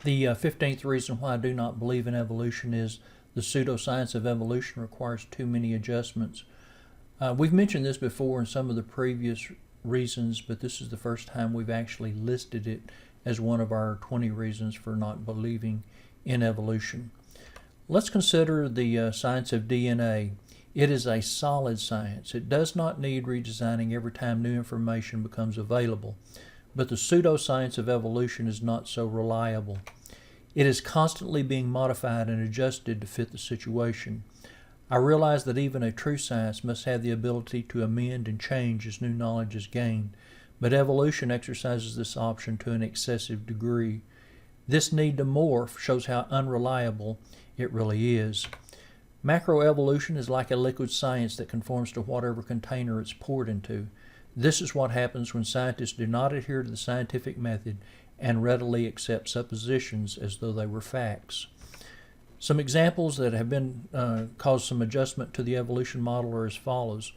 The 15th reason why I do not believe in evolution is the pseudoscience of evolution requires too many adjustments. We've mentioned this before in some of the previous reasons, but this is the first time we've actually listed it as one of our 20 reasons for not believing in evolution. Let's consider the science of DNA. It is a solid science. It does not need redesigning every time new information becomes available. But the pseudoscience of evolution is not so reliable. It is constantly being modified and adjusted to fit the situation. I realize that even a true science must have the ability to amend and change as new knowledge is gained, but evolution exercises this option to an excessive degree. This need to morph shows how unreliable it really is. Macroevolution is like a liquid science that conforms to whatever container it's poured into. This is what happens when scientists do not adhere to the scientific method and readily accept suppositions as though they were facts. Some examples that have been caused some adjustment to the evolution model are as follows: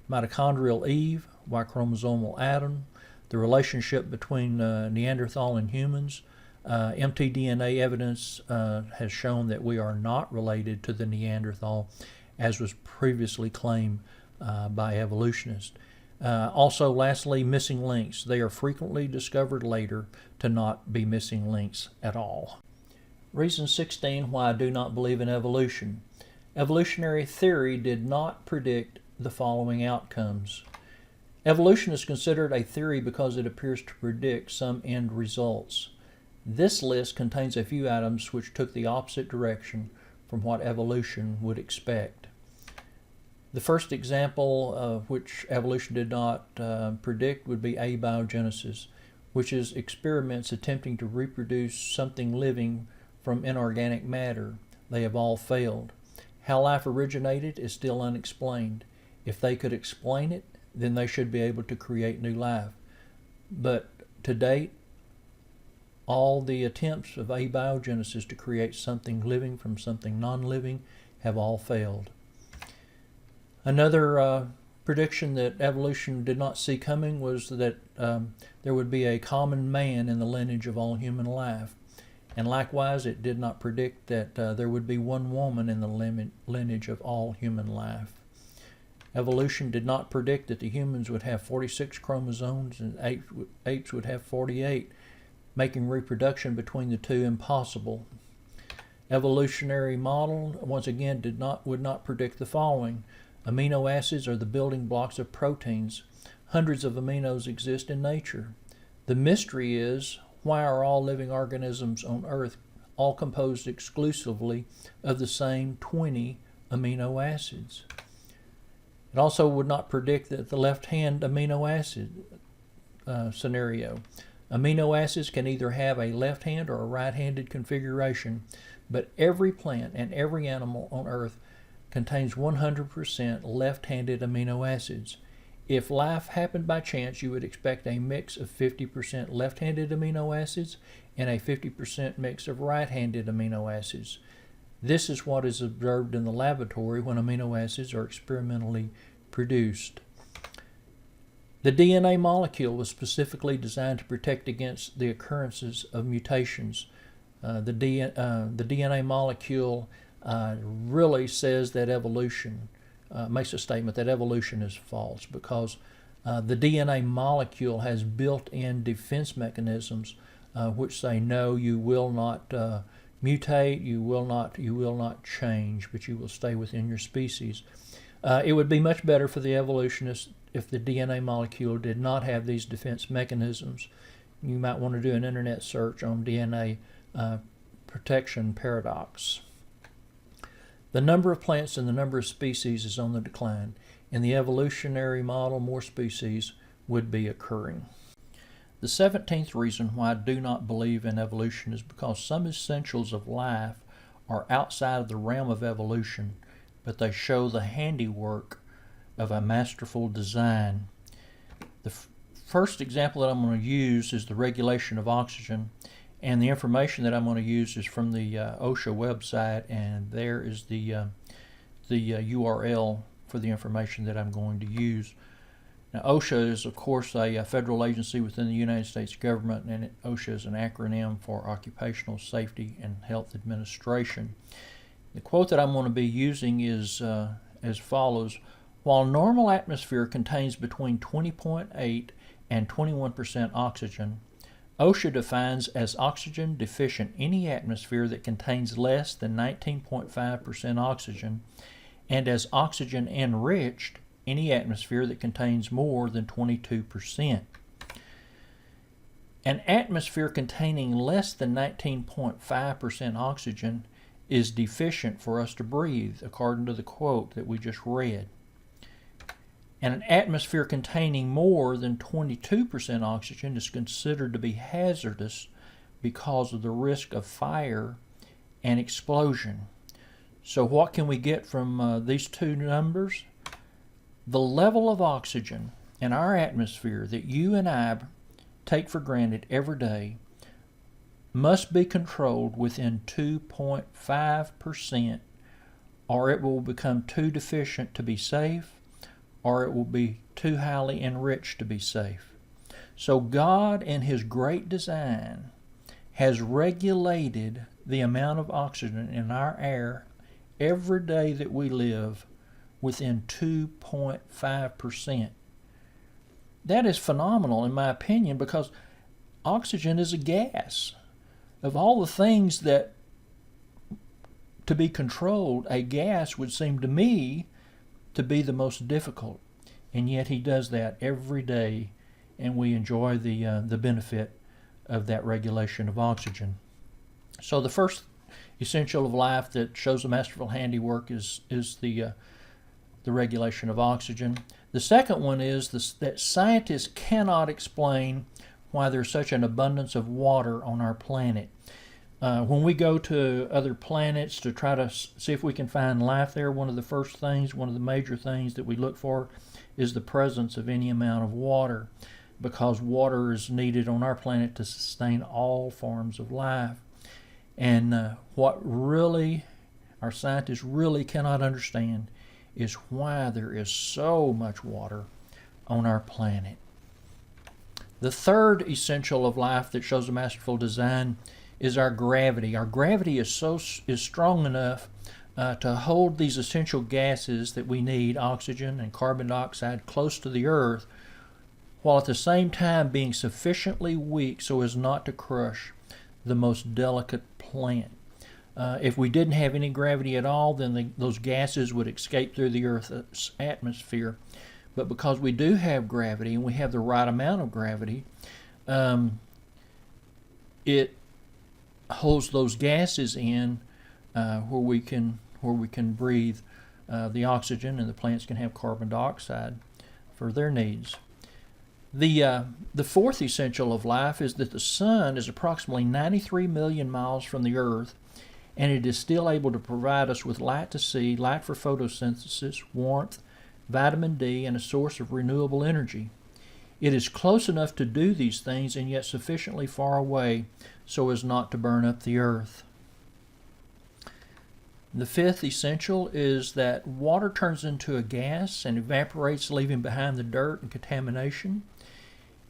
mitochondrial Eve, Y-chromosomal Adam, the relationship between Neanderthal and humans. mtDNA evidence has shown that we are not related to the Neanderthal, as was previously claimed by evolutionists. Also, lastly, missing links. They are frequently discovered later to not be missing links at all. Reason 16 why I do not believe in evolution. Evolutionary theory did not predict the following outcomes. Evolution is considered a theory because it appears to predict some end results. This list contains a few items which took the opposite direction from what evolution would expect. The first example of which evolution did not predict would be abiogenesis, which is experiments attempting to reproduce something living from inorganic matter. They have all failed. How life originated is still unexplained. If they could explain it, then they should be able to create new life. But to date, all the attempts of abiogenesis to create something living from something non-living have all failed. Another prediction that evolution did not see coming was that there would be a common man in the lineage of all human life. And likewise, it did not predict that there would be one woman in the lineage of all human life. Evolution did not predict that the humans would have 46 chromosomes and apes would have 48, making reproduction between the two impossible. Evolutionary model, once again, would not predict the following. Amino acids are the building blocks of proteins. Hundreds of aminos exist in nature. The mystery is, why are all living organisms on Earth all composed exclusively of the same 20 amino acids? It also would not predict that the left-hand amino acid scenario. Amino acids can either have a left-hand or a right-handed configuration, but every plant and every animal on Earth contains 100% left-handed amino acids. If life happened by chance, you would expect a mix of 50% left-handed amino acids and a 50% mix of right-handed amino acids. This is what is observed in the laboratory when amino acids are experimentally produced. The DNA molecule was specifically designed to protect against the occurrences of mutations. The DNA molecule really says that evolution, makes a statement that evolution is false, because the DNA molecule has built-in defense mechanisms which say, no, you will not mutate, you will not change, but you will stay within your species. It would be much better for the evolutionists if the DNA molecule did not have these defense mechanisms. You might want to do an internet search on DNA protection paradox. The number of plants and the number of species is on the decline. In the evolutionary model, more species would be occurring. The 17th reason why I do not believe in evolution is because some essentials of life are outside of the realm of evolution, but they show the handiwork of a masterful design. The first example that I'm going to use is the regulation of oxygen, and the information that I'm going to use is from the OSHA website, and there is the URL for the information that I'm going to use. Now, OSHA is, of course, a federal agency within the United States government, and OSHA is an acronym for Occupational Safety and Health Administration. The quote that I'm going to be using is as follows. While normal atmosphere contains between 20.8 and 21% oxygen, OSHA defines as oxygen deficient any atmosphere that contains less than 19.5% oxygen, and as oxygen enriched any atmosphere that contains more than 22%. An atmosphere containing less than 19.5% oxygen is deficient for us to breathe, according to the quote that we just read. And an atmosphere containing more than 22% oxygen is considered to be hazardous because of the risk of fire and explosion. So what can we get from these two numbers? The level of oxygen in our atmosphere that you and I take for granted every day must be controlled within 2.5%, or it will become too deficient to be safe, or it will be too highly enriched to be safe. So God, in His great design, has regulated the amount of oxygen in our air every day that we live within 2.5%. That is phenomenal, in my opinion, because oxygen is a gas. Of all the things that to be controlled, a gas would seem to me to be the most difficult, and yet He does that every day, and we enjoy the benefit of that regulation of oxygen. So the first essential of life that shows a masterful handiwork is the regulation of oxygen. The second one is that scientists cannot explain why there's such an abundance of water on our planet. When we go to other planets to try to see if we can find life there, one of the major things that we look for is the presence of any amount of water, because water is needed on our planet to sustain all forms of life. And what really our scientists really cannot understand is why there is so much water on our planet. The third essential of life that shows a masterful design is our gravity. Our gravity is strong enough to hold these essential gases that we need, oxygen and carbon dioxide, close to the Earth, while at the same time being sufficiently weak so as not to crush the most delicate plant. If we didn't have any gravity at all, then those gases would escape through the Earth's atmosphere. But because we do have gravity, and we have the right amount of gravity, it holds those gases in where we can breathe the oxygen, and the plants can have carbon dioxide for their needs. The fourth essential of life is that the sun is approximately 93 million miles from the Earth, and it is still able to provide us with light to see, light for photosynthesis, warmth, vitamin D, and a source of renewable energy. It is close enough to do these things and yet sufficiently far away so as not to burn up the Earth. The fifth essential is that water turns into a gas and evaporates, leaving behind the dirt and contamination.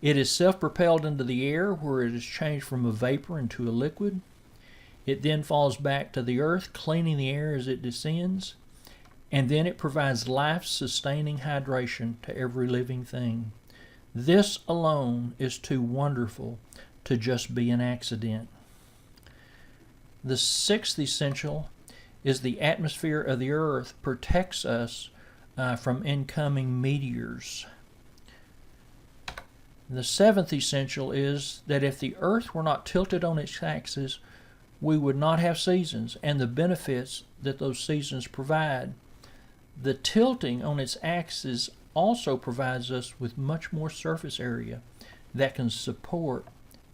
It is self-propelled into the air, where it is changed from a vapor into a liquid. It then falls back to the Earth, cleaning the air as it descends. And then it provides life-sustaining hydration to every living thing. This alone is too wonderful to just be an accident. The sixth essential is the atmosphere of the Earth protects us from incoming meteors. The seventh essential is that if the Earth were not tilted on its axis, we would not have seasons and the benefits that those seasons provide. The tilting on its axis also provides us with much more surface area that can support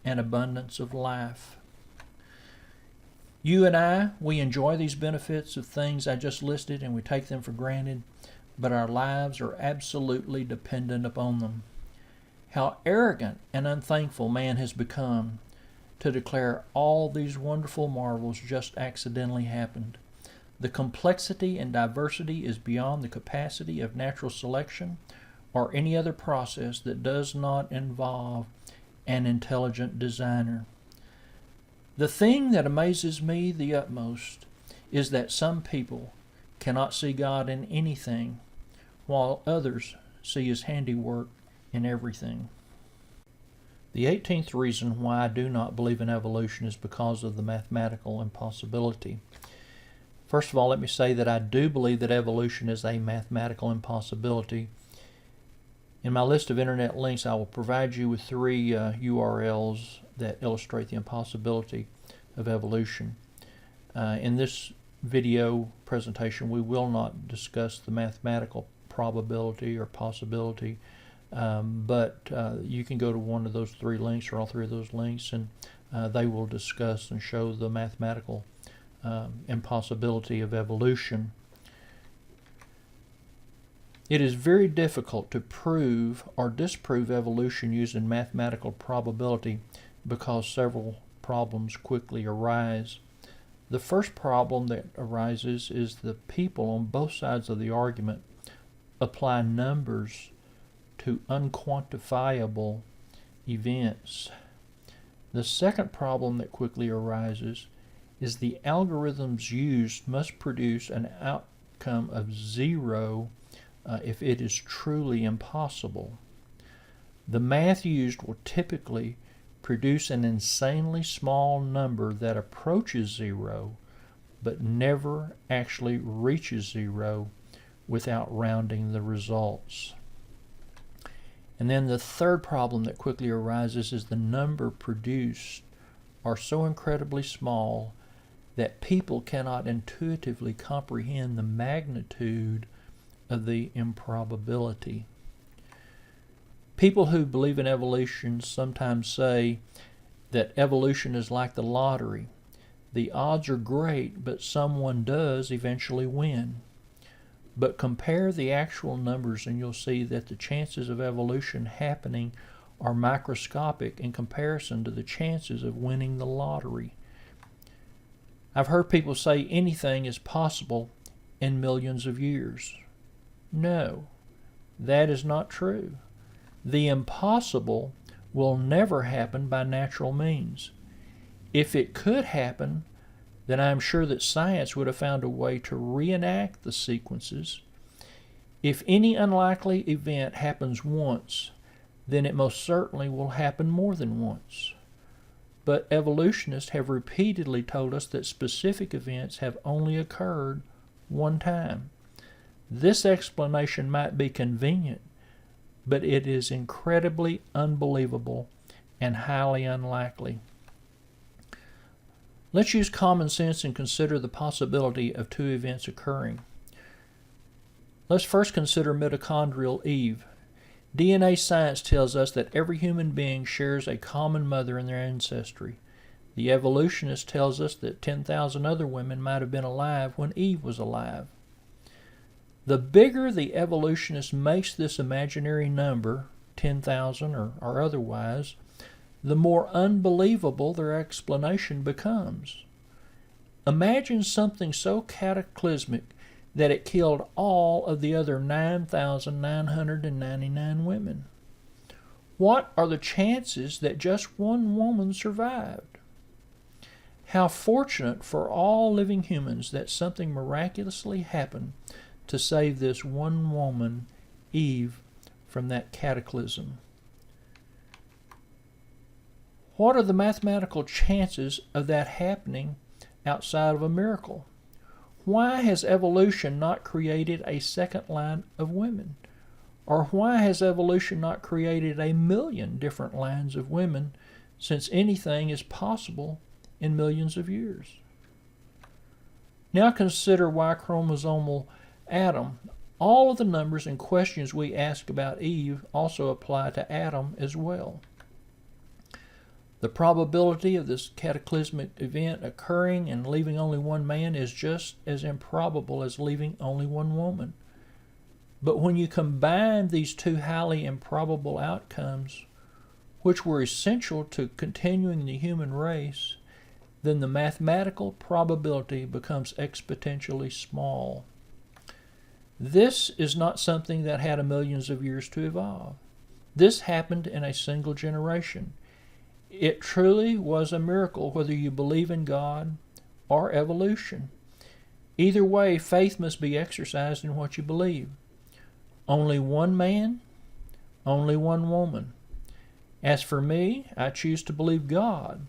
an abundance of life. You and I, we enjoy these benefits of things I just listed, and we take them for granted, but our lives are absolutely dependent upon them. How arrogant and unthankful man has become to declare all these wonderful marvels just accidentally happened. The complexity and diversity is beyond the capacity of natural selection or any other process that does not involve an intelligent designer. The thing that amazes me the utmost is that some people cannot see God in anything, while others see His handiwork in everything. The 18th reason why I do not believe in evolution is because of the mathematical impossibility. First of all, let me say that I do believe that evolution is a mathematical impossibility. In my list of internet links, I will provide you with 3 URLs that illustrate the impossibility of evolution. In this video presentation, we will not discuss the mathematical probability or possibility, but you can go to one of those 3 links or all 3 of those links, and they will discuss and show the mathematical impossibility of evolution. It is very difficult to prove or disprove evolution using mathematical probability because several problems quickly arise. The first problem that arises is the people on both sides of the argument apply numbers to unquantifiable events. The second problem that quickly arises is the algorithms used must produce an outcome of 0 if it is truly impossible. The math used will typically produce an insanely small number that approaches 0, but never actually reaches 0 without rounding the results. And then the third problem that quickly arises is the number produced are so incredibly small that people cannot intuitively comprehend the magnitude of the improbability. People who believe in evolution sometimes say that evolution is like the lottery. The odds are great, but someone does eventually win. But compare the actual numbers and you'll see that the chances of evolution happening are microscopic in comparison to the chances of winning the lottery. I've heard people say anything is possible in millions of years. No, that is not true. The impossible will never happen by natural means. If it could happen, then I am sure that science would have found a way to reenact the sequences. If any unlikely event happens once, then it most certainly will happen more than once. But evolutionists have repeatedly told us that specific events have only occurred one time. This explanation might be convenient, but it is incredibly unbelievable and highly unlikely. Let's use common sense and consider the possibility of 2 events occurring. Let's first consider mitochondrial Eve. DNA science tells us that every human being shares a common mother in their ancestry. The evolutionist tells us that 10,000 other women might have been alive when Eve was alive. The bigger the evolutionist makes this imaginary number, 10,000 or otherwise, the more unbelievable their explanation becomes. Imagine something so cataclysmic that it killed all of the other 9,999 women. What are the chances that just one woman survived? How fortunate for all living humans that something miraculously happened to save this one woman, Eve, from that cataclysm. What are the mathematical chances of that happening outside of a miracle? Why has evolution not created a second line of women? Or why has evolution not created a million different lines of women, since anything is possible in millions of years? Now consider Y-chromosomal Adam. All of the numbers and questions we ask about Eve also apply to Adam as well. The probability of this cataclysmic event occurring and leaving only one man is just as improbable as leaving only one woman. But when you combine these 2 highly improbable outcomes, which were essential to continuing the human race, then the mathematical probability becomes exponentially small. This is not something that had millions of years to evolve. This happened in a single generation. It truly was a miracle whether you believe in God or evolution. Either way, faith must be exercised in what you believe. Only one man, only one woman. As for me, I choose to believe God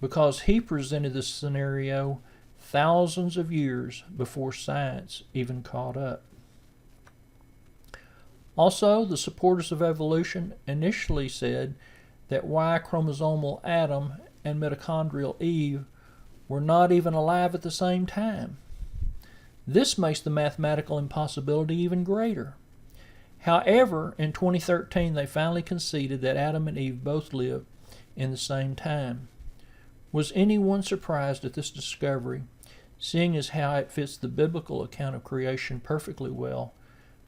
because He presented this scenario thousands of years before science even caught up. Also, the supporters of evolution initially said that Y-chromosomal Adam and mitochondrial Eve were not even alive at the same time. This makes the mathematical impossibility even greater. However, in 2013, they finally conceded that Adam and Eve both lived in the same time. Was anyone surprised at this discovery, seeing as how it fits the biblical account of creation perfectly well,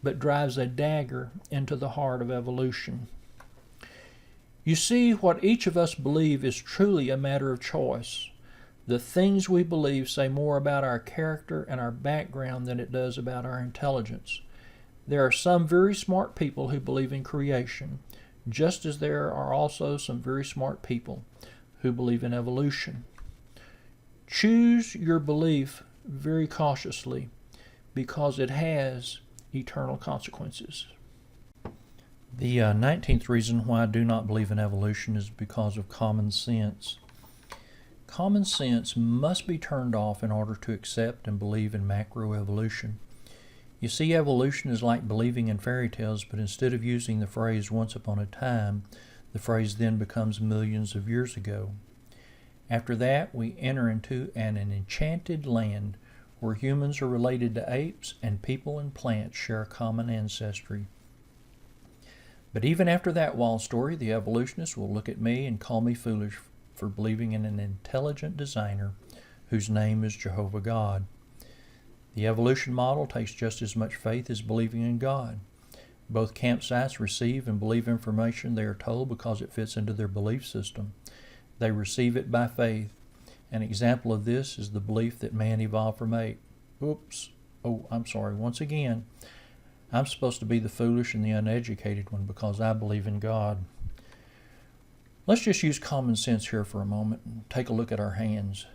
but drives a dagger into the heart of evolution? You see, what each of us believe is truly a matter of choice. The things we believe say more about our character and our background than it does about our intelligence. There are some very smart people who believe in creation, just as there are also some very smart people who believe in evolution. Choose your belief very cautiously because it has eternal consequences. The 19th reason why I do not believe in evolution is because of common sense. Common sense must be turned off in order to accept and believe in macroevolution. You see, evolution is like believing in fairy tales, but instead of using the phrase once upon a time, the phrase then becomes millions of years ago. After that, we enter into an enchanted land where humans are related to apes and people and plants share a common ancestry. But even after that wild story, the evolutionists will look at me and call me foolish for believing in an intelligent designer whose name is Jehovah God. The evolution model takes just as much faith as believing in God. Both campsites receive and believe information they are told because it fits into their belief system. They receive it by faith. An example of this is the belief that man evolved from ape. Once again, I'm supposed to be the foolish and the uneducated one because I believe in God. Let's just use common sense here for a moment and take a look at our hands.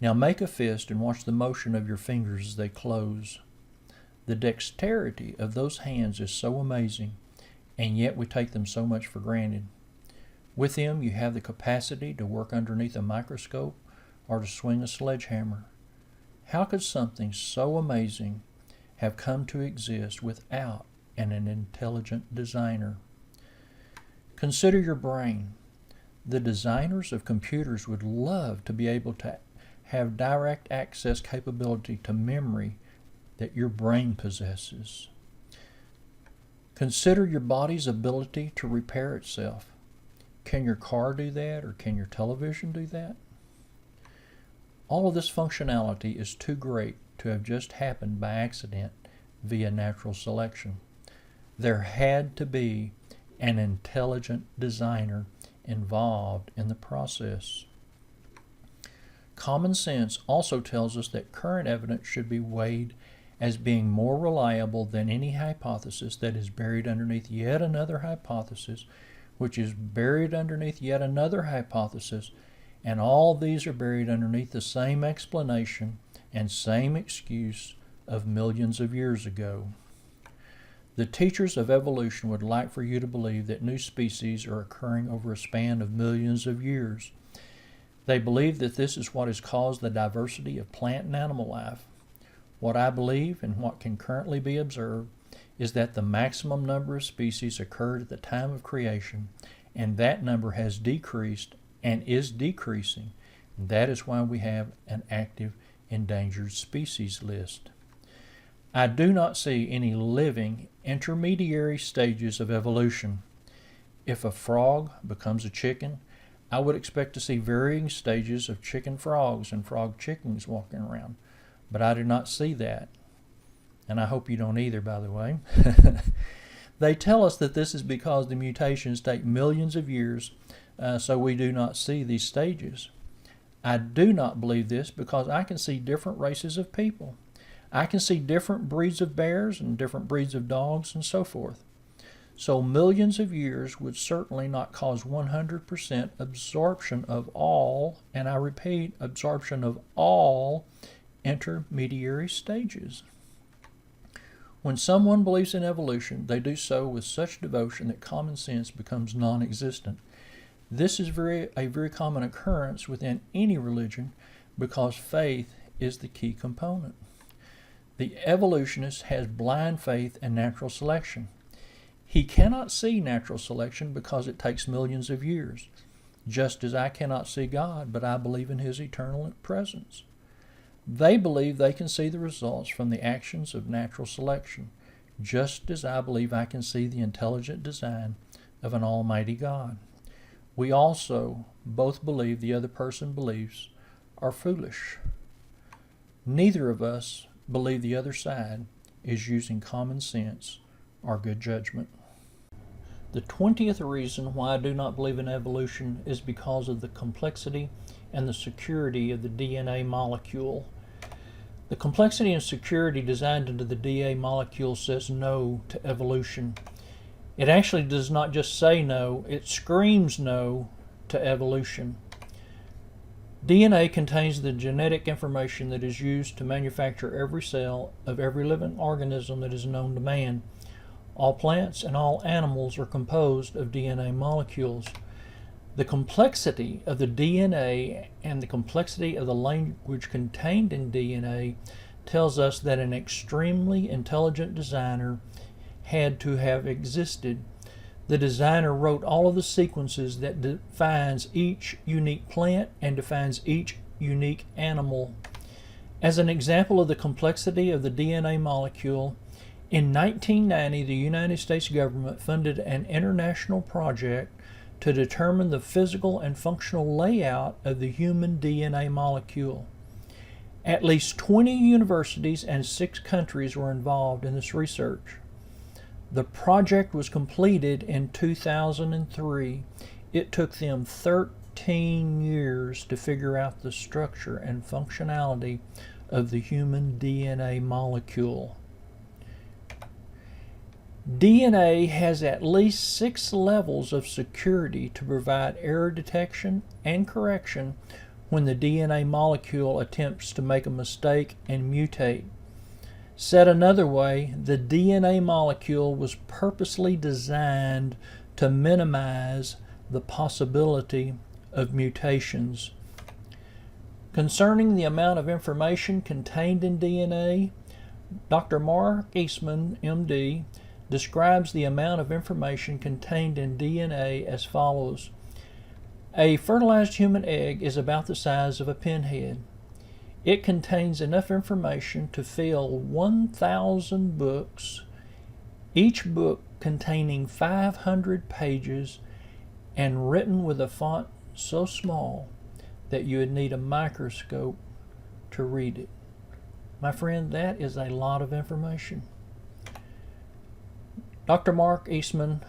Now make a fist and watch the motion of your fingers as they close. The dexterity of those hands is so amazing, and yet we take them so much for granted. With them, you have the capacity to work underneath a microscope or to swing a sledgehammer. How could something so amazing have come to exist without an intelligent designer? Consider your brain. The designers of computers would love to be able to have direct access capability to memory that your brain possesses. Consider your body's ability to repair itself. Can your car do that, or can your television do that? All of this functionality is too great to have just happened by accident via natural selection. There had to be an intelligent designer involved in the process. Common sense also tells us that current evidence should be weighed as being more reliable than any hypothesis that is buried underneath yet another hypothesis, which is buried underneath yet another hypothesis, and all these are buried underneath the same explanation and same excuse of millions of years ago. The teachers of evolution would like for you to believe that new species are occurring over a span of millions of years. They believe that this is what has caused the diversity of plant and animal life. What I believe, and what can currently be observed, is that the maximum number of species occurred at the time of creation, and that number has decreased and is decreasing. That is why we have an active endangered species list. I do not see any living intermediary stages of evolution. If a frog becomes a chicken, I would expect to see varying stages of chicken frogs and frog chickens walking around, but I do not see that. And I hope you don't either, by the way. They tell us that this is because the mutations take millions of years, so we do not see these stages. I do not believe this because I can see different races of people. I can see different breeds of bears and different breeds of dogs and so forth. So millions of years would certainly not cause 100% absorption of all, and I repeat, absorption of all intermediary stages. When someone believes in evolution, they do so with such devotion that common sense becomes non-existent. This is a very common occurrence within any religion because faith is the key component. The evolutionist has blind faith in natural selection. He cannot see natural selection because it takes millions of years, just as I cannot see God, but I believe in His eternal presence. They believe they can see the results from the actions of natural selection, just as I believe I can see the intelligent design of an almighty God. We also both believe the other person believes are foolish. Neither of us believe the other side is using common sense or good judgment. The 20th reason why I do not believe in evolution is because of the complexity and the security of the DNA molecule. The complexity and security designed into the DNA molecule says no to evolution. It actually does not just say no, it screams no to evolution. DNA contains the genetic information that is used to manufacture every cell of every living organism that is known to man. All plants and all animals are composed of DNA molecules. The complexity of the DNA and the complexity of the language contained in DNA tells us that an extremely intelligent designer had to have existed. The designer wrote all of the sequences that defines each unique plant and defines each unique animal. As an example of the complexity of the DNA molecule, in 1990, the United States government funded an international project to determine the physical and functional layout of the human DNA molecule. At least 20 universities and 6 countries were involved in this research. The project was completed in 2003. It took them 13 years to figure out the structure and functionality of the human DNA molecule. DNA has at least 6 levels of security to provide error detection and correction when the DNA molecule attempts to make a mistake and mutate. Said another way, the DNA molecule was purposely designed to minimize the possibility of mutations. Concerning the amount of information contained in DNA, Dr. Mark Eastman, MD, describes the amount of information contained in DNA as follows. A fertilized human egg is about the size of a pinhead. It contains enough information to fill 1,000 books, each book containing 500 pages and written with a font so small that you would need a microscope to read it. My friend, that is a lot of information. Dr. Mark Eastman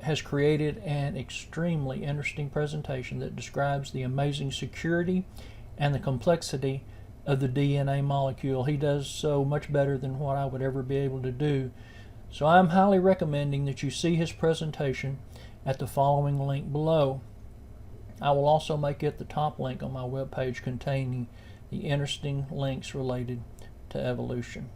has created an extremely interesting presentation that describes the amazing security and the complexity of the DNA molecule. He does so much better than what I would ever be able to do. So I'm highly recommending that you see his presentation at the following link below. I will also make it the top link on my webpage containing the interesting links related to evolution.